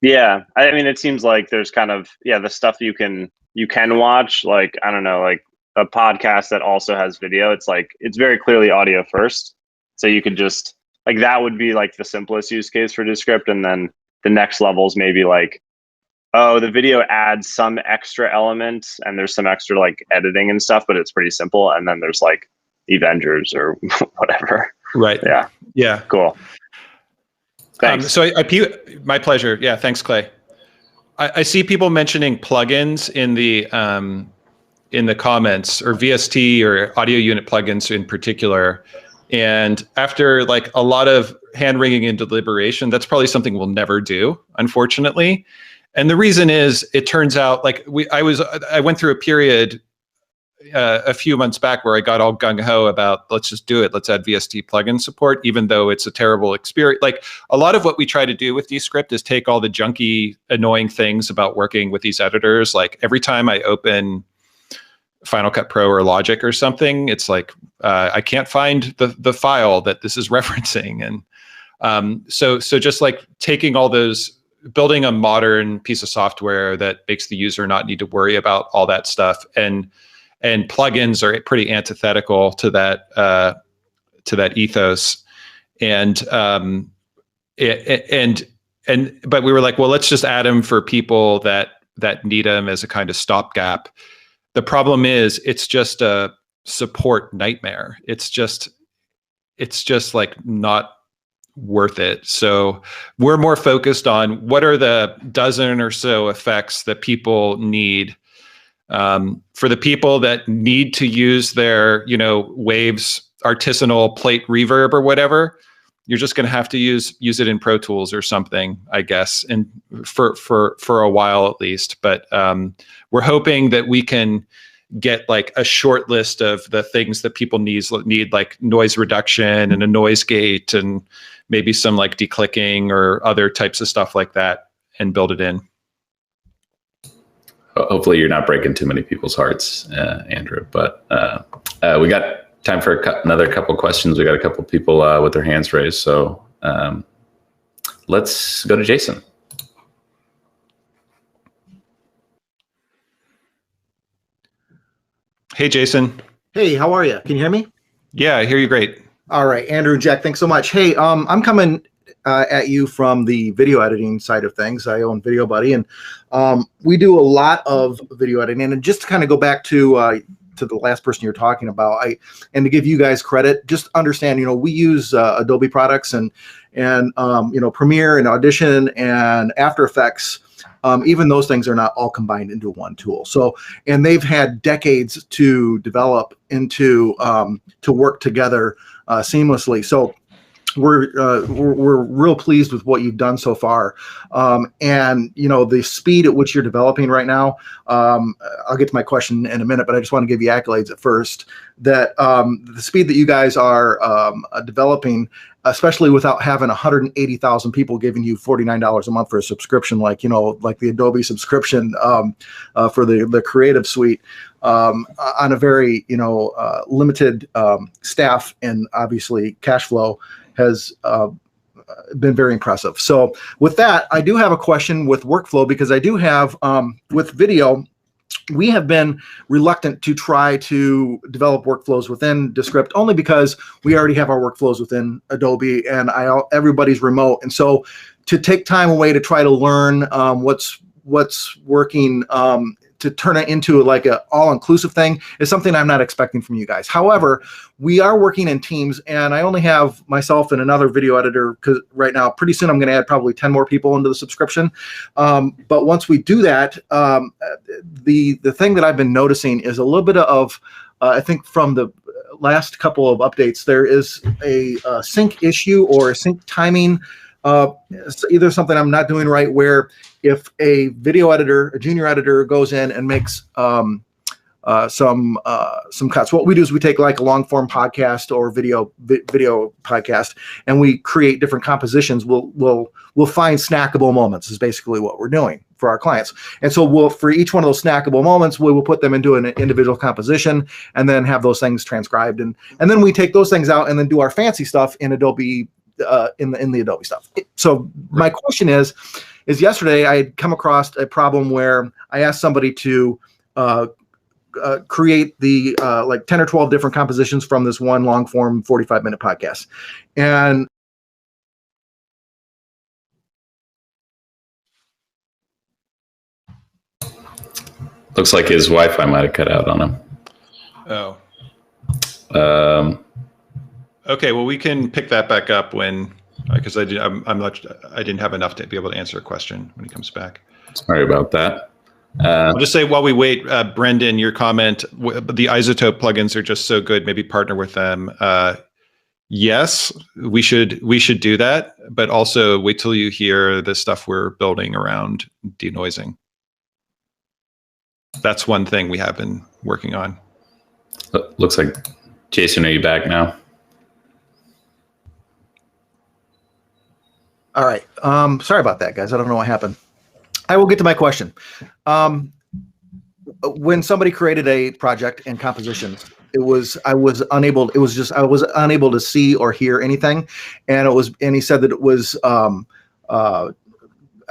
Yeah, I mean, it seems like there's kind of the stuff you can watch, like, I don't know, like a podcast that also has video. It's like it's very clearly audio first, so you could just like that would be like the simplest use case for Descript, and then the next levels maybe like, oh, the video adds some extra elements and there's some extra like editing and stuff, but it's pretty simple. And then there's like Avengers or whatever. Right. Yeah. Yeah. Cool. Thanks. So my pleasure. Yeah. Thanks, Clay. I see people mentioning plugins in the comments, or VST or audio unit plugins in particular. And after like a lot of hand wringing and deliberation, that's probably something we'll never do, unfortunately. And the reason is, it turns out like I went through a period a few months back where I got all gung ho about, let's just do it. Let's add VST plugin support, even though it's a terrible experience. Like a lot of what we try to do with Dscript is take all the junky, annoying things about working with these editors. Like every time I open Final Cut Pro or Logic or something, it's like I can't find the file that this is referencing. And so just like taking all those, building a modern piece of software that makes the user not need to worry about all that stuff. And plugins are pretty antithetical to that ethos. But we were like, well, let's just add them for people that need them as a kind of stopgap. The problem is, it's just a support nightmare. It's just like not worth it. So we're more focused on what are the dozen or so effects that people need. For the people that need to use their, Waves artisanal plate reverb or whatever, you're just going to have to use it in Pro Tools or something, I guess, and for a while at least. But we're hoping that we can get like a short list of the things that people need, like noise reduction and a noise gate and maybe some like declicking or other types of stuff like that, and build it in. Hopefully you're not breaking too many people's hearts, Andrew, but we got time for another couple questions. We got a couple people with their hands raised. So let's go to Jason. Hey, Jason. Hey, how are you? Can you hear me? Yeah, I hear you great. All right, Andrew and Jack, thanks so much. Hey, I'm coming at you from the video editing side of things. I own Video Buddy, and we do a lot of video editing. And just to kind of go back to the last person you're talking about, and to give you guys credit, just understand, we use Adobe products and Premiere and Audition and After Effects. Even those things are not all combined into one tool. So, and they've had decades to develop into to work together seamlessly. So we're real pleased with what you've done so far. And the speed at which you're developing right now, I'll get to my question in a minute, but I just want to give you accolades at first, that the speed that you guys are developing, especially without having 180,000 people giving you $49 a month for a subscription, like the Adobe subscription for the Creative Suite, on a very limited staff and obviously cash flow, has been very impressive. So with that, I do have a question with workflow, because I do have with video, we have been reluctant to try to develop workflows within Descript, only because we already have our workflows within Adobe, and everybody's remote. And so to take time away to try to learn what's working, to turn it into like a all-inclusive thing, is something I'm not expecting from you guys. However, we are working in teams, and I only have myself and another video editor right now. Pretty soon I'm going to add probably 10 more people into the subscription. But once we do that, the thing that I've been noticing is a little bit of, I think from the last couple of updates, there is a sync issue or a sync timing, either something I'm not doing right, where if a video editor, a junior editor, goes in and makes some cuts. What we do is we take like a long form podcast or video podcast, and we create different compositions. We'll find snackable moments is basically what we're doing for our clients. And so for each one of those snackable moments, we will put them into an individual composition and then have those things transcribed. And then we take those things out and then do our fancy stuff in Adobe, in the Adobe stuff. So my question is yesterday I had come across a problem where I asked somebody to create the like 10 or 12 different compositions from this one long form 45-minute podcast. And looks like his Wi-Fi might have cut out on him. Oh. Okay, well, we can pick that back up when, because I didn't have enough to be able to answer a question when he comes back. Sorry about that. I'll just say while we wait, Brendan, your comment, the Isotope plugins are just so good. Maybe partner with them. Yes, we should do that, but also wait till you hear the stuff we're building around denoising. That's one thing we have been working on. Looks like, Jason, are you back now? All right. Sorry about that, guys. I don't know what happened. I will get to my question. When somebody created a project and compositions, I was unable to see or hear anything. And he said that it was, I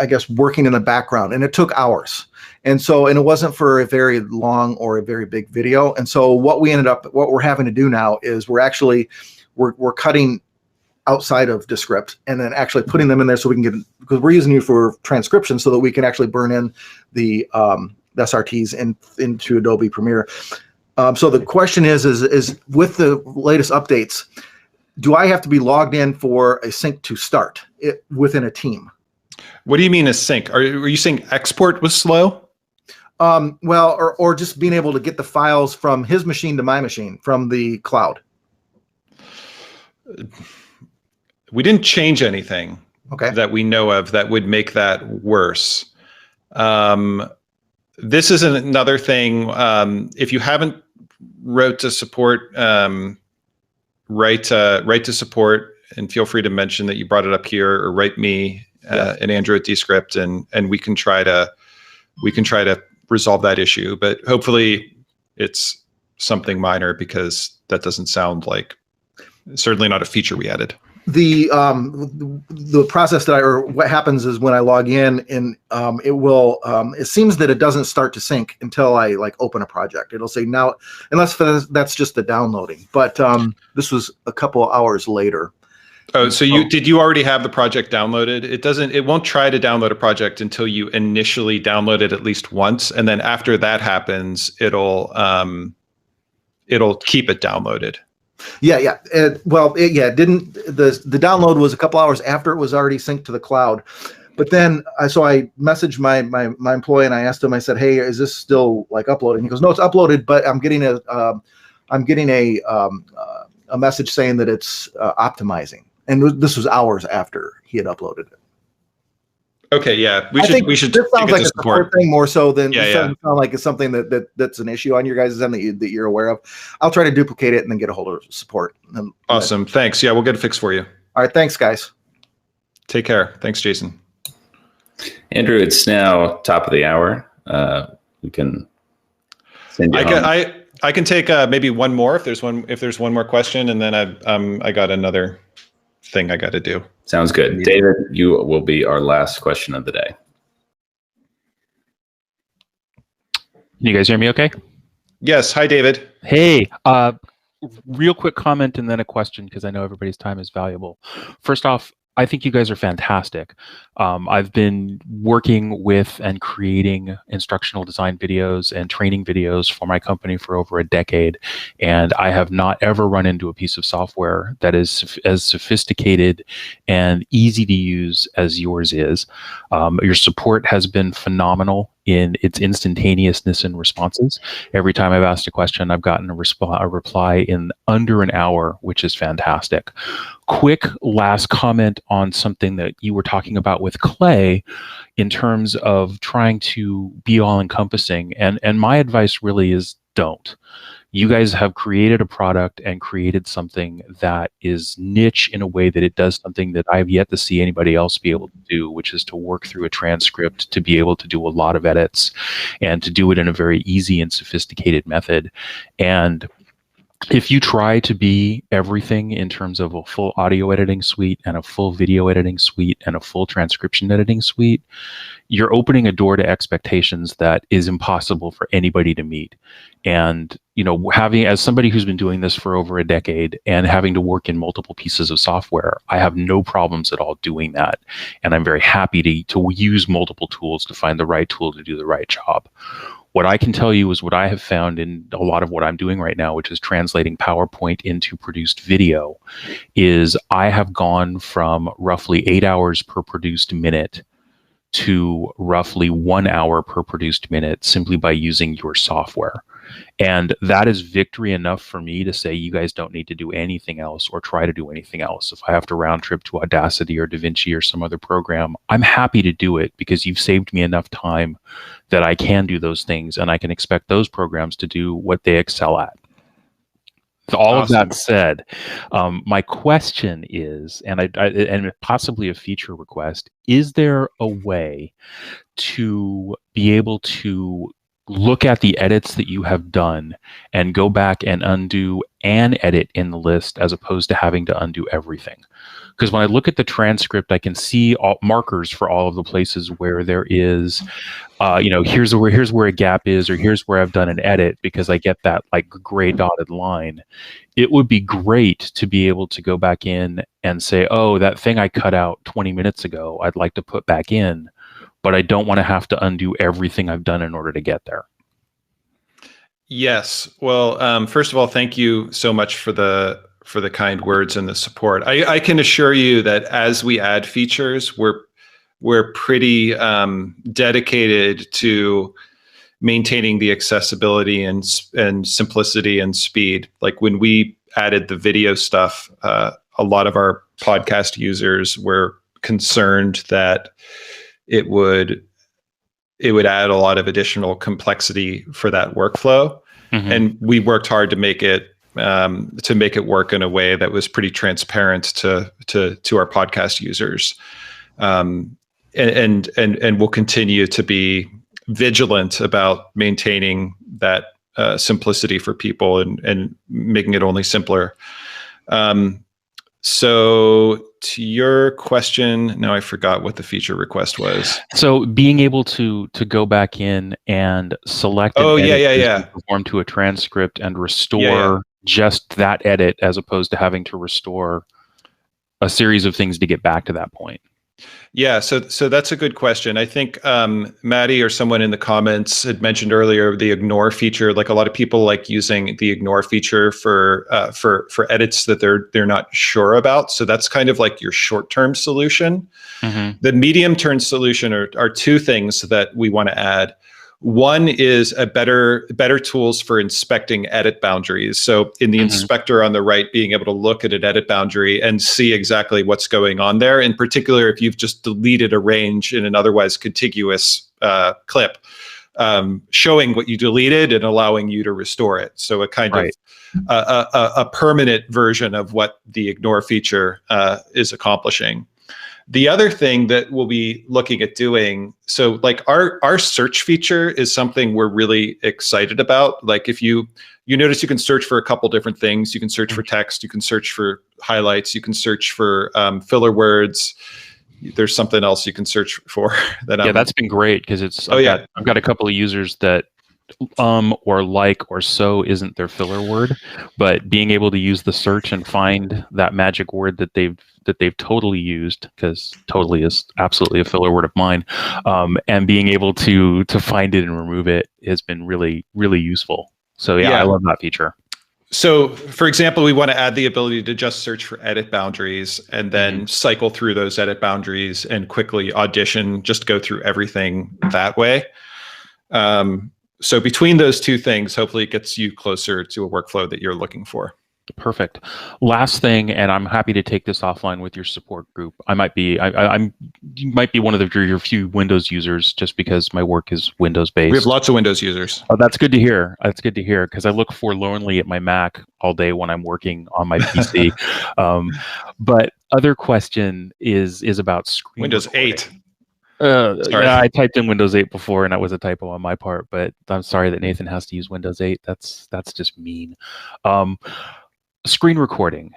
guess, working in the background, and it took hours. And it wasn't for a very long or a very big video. And so what we're having to do now is we're cutting outside of Descript and then actually putting them in there so we can get, because we're using you for transcription so that we can actually burn in the SRTs into Adobe Premiere. So the question is with the latest updates, do I have to be logged in for a sync to start within a team? What do you mean a sync? Are you saying export was slow? Well, or just being able to get the files from his machine to my machine from the cloud. We didn't change anything that we know of that would make that worse. This is another thing. If you haven't wrote to support, write to support, and feel free to mention that you brought it up here, or write me and Andrew at Dscript, and we can try to resolve that issue. But hopefully it's something minor, because that doesn't sound like, certainly not a feature we added. The process what happens is when I log in, and it seems that it doesn't start to sync until I open a project. It'll say now, unless that's just the downloading. But this was a couple of hours later. Oh, so did you already have the project downloaded? It won't try to download a project until you initially download it at least once, and then after that happens, it'll keep it downloaded. Yeah. Didn't the download was a couple hours after it was already synced to the cloud. But then I messaged my employee, and I asked him, I said, hey, is this still uploading? He goes, no, it's uploaded, but I'm getting a message saying that it's optimizing. And this was hours after he had uploaded it. Okay, yeah, we should. This sounds like a support thing more so than it doesn't sound like it's something that's an issue on your guys' end that you're aware of. I'll try to duplicate it and then get a hold of support. Awesome, thanks. Yeah, we'll get it fixed for you. All right, thanks, guys. Take care. Thanks, Jason. Andrew, it's now top of the hour. We can send you home. I can take maybe one more if there's one more question, and then I got another thing I got to do. Sounds good. David, you will be our last question of the day. Can you guys hear me okay? Yes. Hi, David. Hey, real quick comment and then a question, because I know everybody's time is valuable. First off, I think you guys are fantastic. I've been working with and creating instructional design videos and training videos for my company for over a decade, and I have not ever run into a piece of software that is as sophisticated and easy to use as yours is. Your support has been phenomenal in its instantaneousness in responses. Every time I've asked a question, I've gotten a reply in under an hour, which is fantastic. Quick last comment on something that you were talking about with Clay in terms of trying to be all-encompassing. And my advice really is don't. You guys have created a product and created something that is niche in a way that it does something that I've yet to see anybody else be able to do, which is to work through a transcript, to be able to do a lot of edits, and to do it in a very easy and sophisticated method. And if you try to be everything in terms of a full audio editing suite and a full video editing suite and a full transcription editing suite, you're opening a door to expectations that is impossible for anybody to meet. And, you know, having, as somebody who's been doing this for over a decade and having to work in multiple pieces of software, I have no problems at all doing that. And I'm very happy to use multiple tools to find the right tool to do the right job. What I can tell you is what I have found in a lot of what I'm doing right now, which is translating PowerPoint into produced video, is I have gone from roughly 8 hours per produced minute to roughly 1 hour per produced minute simply by using your software. And that is victory enough for me to say you guys don't need to do anything else or try to do anything else. If I have to round trip to Audacity or DaVinci or some other program, I'm happy to do it because you've saved me enough time that I can do those things and I can expect those programs to do what they excel at. So all of that said, my question is, and possibly a feature request, is there a way to be able to look at the edits that you have done and go back and undo an edit in the list as opposed to having to undo everything? Because when I look at the transcript, I can see all markers for all of the places where there is, here's where a gap is, or here's where I've done an edit, because I get that like gray dotted line. It would be great to be able to go back in and say, oh, that thing I cut out 20 minutes ago, I'd like to put back in, but I don't want to have to undo everything I've done in order to get there. Yes. Well, first of all, thank you so much for the kind words and the support. I can assure you that as we add features, we're pretty dedicated to maintaining the accessibility and simplicity and speed. Like when we added the video stuff, a lot of our podcast users were concerned that it would add a lot of additional complexity for that workflow. Mm-hmm. And we worked hard to make it work in a way that was pretty transparent to our podcast users. And we'll continue to be vigilant about maintaining that simplicity for people and making it only simpler. So to your question, now I forgot what the feature request was. So being able to go back in and select an edit conform to a transcript and restore just that edit as opposed to having to restore a series of things to get back to that point. Yeah, so that's a good question. I think Maddie or someone in the comments had mentioned earlier the ignore feature. Like a lot of people like using the ignore feature for edits that they're not sure about. So that's kind of like your short-term solution. Mm-hmm. The medium-term solution are two things that we want to add. One is a better tools for inspecting edit boundaries. So in the inspector on the right, being able to look at an edit boundary and see exactly what's going on there. In particular, if you've just deleted a range in an otherwise contiguous clip, showing what you deleted and allowing you to restore it. So a kind of a permanent version of what the ignore feature is accomplishing. The other thing that we'll be looking at doing, so like our search feature is something we're really excited about. Like if you notice you can search for a couple different things. You can search for text, you can search for highlights, you can search for filler words. There's something else you can search for. That's been great because it's, I've got a couple of users that or like or so isn't their filler word, but being able to use the search and find that magic word that they've totally used, because totally is absolutely a filler word of mine, and being able to find it and remove it has been really, really useful. So I love that feature. So for example, we want to add the ability to just search for edit boundaries and then cycle through those edit boundaries and quickly audition, just go through everything that way. So between those two things, hopefully it gets you closer to a workflow that you're looking for. Perfect. Last thing, and I'm happy to take this offline with your support group. You might be one of your few Windows users, just because my work is Windows based. We have lots of Windows users. Oh, that's good to hear. That's good to hear, because I look forlornly at my Mac all day when I'm working on my PC. But other question is about screen Windows recording. 8. Yeah, I typed in Windows 8 before, and that was a typo on my part. But I'm sorry that Nathan has to use Windows 8. That's just mean. Screen recording.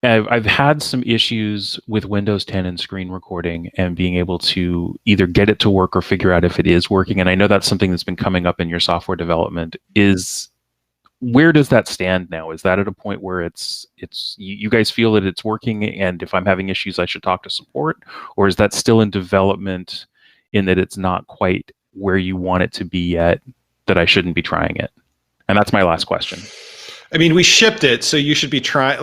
I've had some issues with Windows 10 and screen recording and being able to either get it to work or figure out if it is working. And I know that's something that's been coming up in your software development. Where does that stand now? Is that at a point where you guys feel that it's working, and if I'm having issues, I should talk to support? Or is that still in development in that it's not quite where you want it to be yet, that I shouldn't be trying it? And that's my last question. I mean, we shipped it, so you should be trying.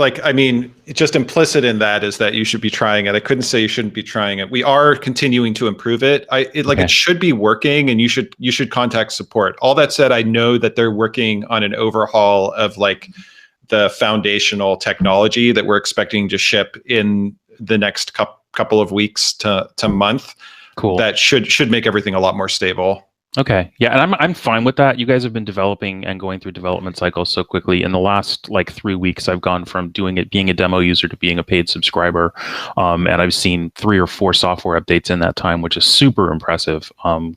Just implicit in that is that you should be trying it. I couldn't say you shouldn't be trying it. We are continuing to improve it. It should be working, and you should contact support. All that said, I know that they're working on an overhaul of the foundational technology that we're expecting to ship in the next couple of weeks to month. Cool. That should make everything a lot more stable. Okay. Yeah, and I'm fine with that. You guys have been developing and going through development cycles so quickly. In the last 3 weeks, I've gone from being a demo user to being a paid subscriber, and I've seen 3 or 4 software updates in that time, which is super impressive.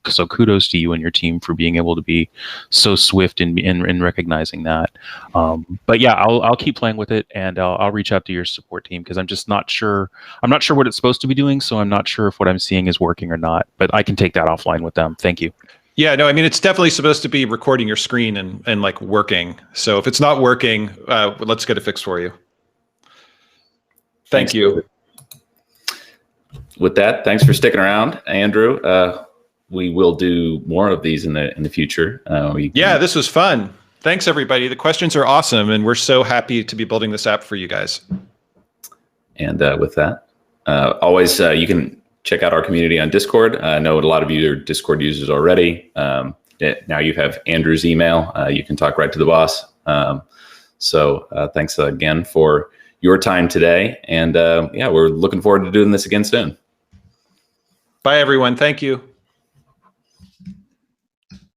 So kudos to you and your team for being able to be so swift in recognizing that. But yeah, I'll keep playing with it, and I'll reach out to your support team, because I'm just not sure. I'm not sure what it's supposed to be doing, so I'm not sure if what I'm seeing is working or not. But I can take that offline with them. Thank you. Yeah, no, I mean, it's definitely supposed to be recording your screen and working. So if it's not working, let's get it fixed for you. Thank you. With that, thanks for sticking around, Andrew. We will do more of these in the future. Yeah, this was fun. Thanks, everybody. The questions are awesome, and we're so happy to be building this app for you guys. And with that, always you can check out our community on Discord. I know a lot of you are Discord users already. Now you have Andrew's email. You can talk right to the boss. So thanks again for your time today. And yeah, we're looking forward to doing this again soon. Bye, everyone. Thank you.